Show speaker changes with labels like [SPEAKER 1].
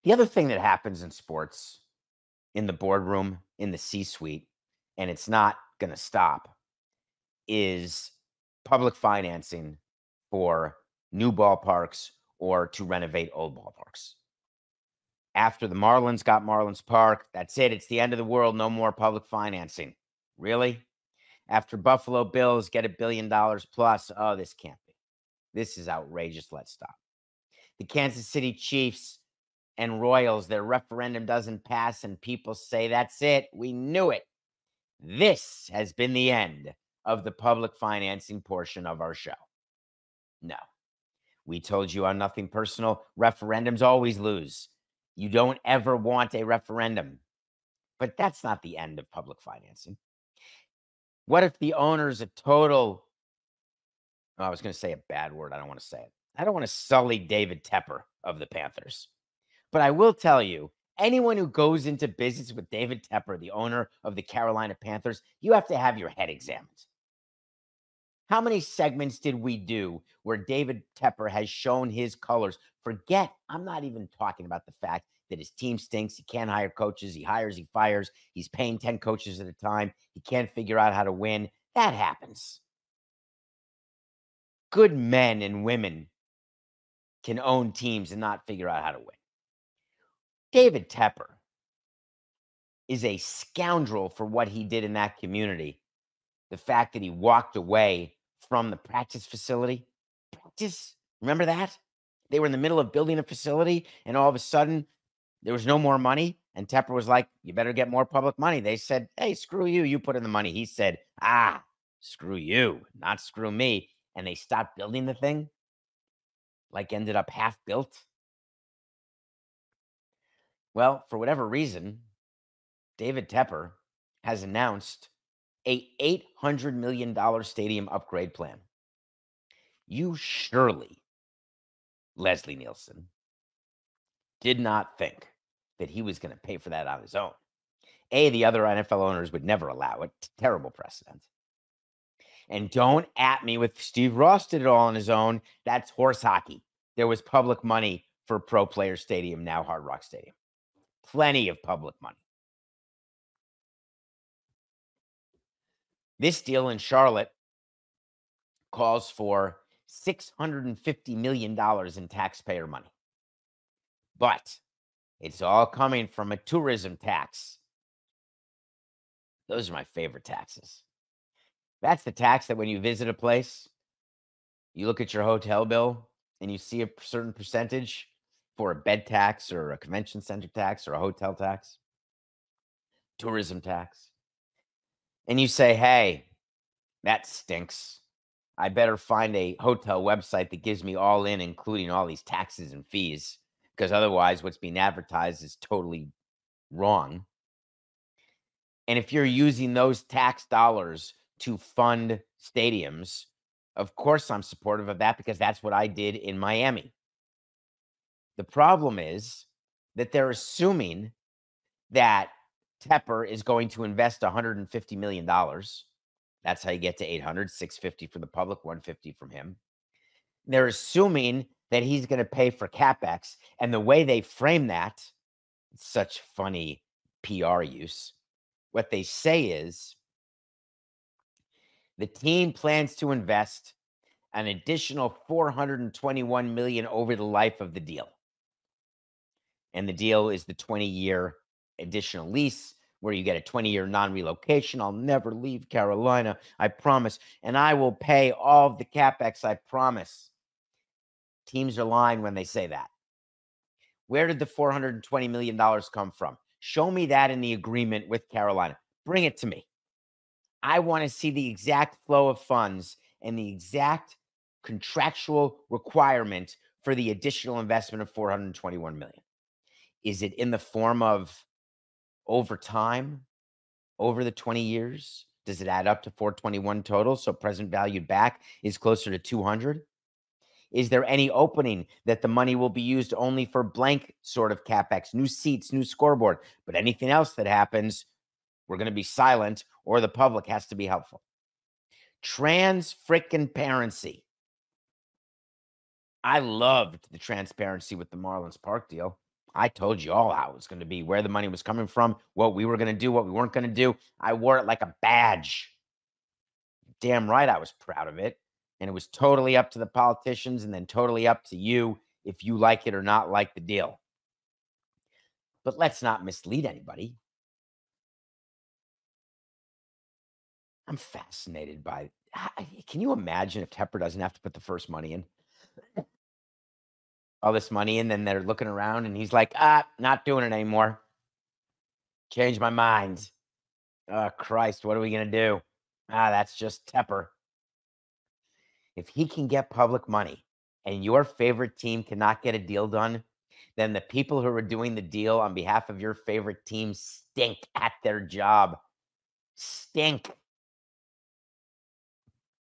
[SPEAKER 1] The other thing that happens in sports, in the boardroom, in the C-suite, and it's not going to stop, is public financing for new ballparks or to renovate old ballparks. After the Marlins got Marlins Park, that's it. It's the end of the world. No more public financing. Really? After Buffalo Bills get $1 billion plus, oh, this can't be. This is outrageous. Let's stop. The Kansas City Chiefs and Royals, their referendum doesn't pass, and people say, that's it. We knew it. This has been the end of the public financing portion of our show. No. We told you on Nothing Personal, referendums always lose. You don't ever want a referendum. But that's not the end of public financing. What if the owner's a total, I was going to say a bad word. I don't want to say it. I don't want to sully David Tepper of the Panthers. But I will tell you, anyone who goes into business with David Tepper, the owner of the Carolina Panthers, you have to have your head examined. How many segments did we do where David Tepper has shown his colors? Forget, I'm not even talking about the fact that his team stinks. He can't hire coaches. He hires, he fires. He's paying 10 coaches at a time. He can't figure out how to win. That happens. Good men and women can own teams and not figure out how to win. David Tepper is a scoundrel for what he did in that community. The fact that he walked away from the practice facility. Practice, remember that? They were in the middle of building a facility, and all of a sudden, there was no more money. And Tepper was like, you better get more public money. They said, hey, screw you. You put in the money. He said, screw you, not screw me. And they stopped building the thing, like ended up half built. Well, for whatever reason, David Tepper has announced a $800 million stadium upgrade plan. You surely, Leslie Nielsen, did not think that he was going to pay for that on his own. The other NFL owners would never allow it. Terrible precedent. And don't at me with Steve Ross did it all on his own. That's horse hockey. There was public money for Pro Player Stadium, now Hard Rock Stadium. Plenty of public money. This deal in Charlotte calls for $650 million in taxpayer money. But it's all coming from a tourism tax. Those are my favorite taxes. That's the tax that when you visit a place, you look at your hotel bill and you see a certain percentage for a bed tax or a convention center tax or a hotel tax, tourism tax. And you say, hey, that stinks. I better find a hotel website that gives me all in, including all these taxes and fees, because otherwise what's being advertised is totally wrong. And if you're using those tax dollars to fund stadiums, of course I'm supportive of that because that's what I did in Miami. The problem is that they're assuming that Tepper is going to invest $150 million. That's how you get to 800, 650 for the public, 150 from him. They're assuming that he's going to pay for CapEx. And the way they frame that, it's such funny PR use. What they say is the team plans to invest an additional $421 million over the life of the deal. And the deal is the 20-year additional lease where you get a 20-year non-relocation. I'll never leave Carolina, I promise. And I will pay all of the CapEx, I promise. Teams are lying when they say that. Where did the $420 million come from? Show me that in the agreement with Carolina. Bring it to me. I want to see the exact flow of funds and the exact contractual requirement for the additional investment of $421 million. Is it in the form of over time, over the 20 years? Does it add up to 421 total? So present valued back is closer to 200. Is there any opening that the money will be used only for blank sort of CapEx, new seats, new scoreboard, but anything else that happens, we're going to be silent or the public has to be helpful. Transparency. I loved the transparency with the Marlins Park deal. I told you all how it was going to be, where the money was coming from, what we were going to do, what we weren't going to do. I wore it like a badge. Damn right I was proud of it. And it was totally up to the politicians and then totally up to you if you like it or not like the deal. But let's not mislead anybody. I'm fascinated by can you imagine if Tepper doesn't have to put the first money in? All this money, and then they're looking around and he's like, not doing it anymore. Changed my mind. Oh, Christ, what are we going to do? That's just Tepper. If he can get public money and your favorite team cannot get a deal done, then the people who are doing the deal on behalf of your favorite team stink at their job. Stink.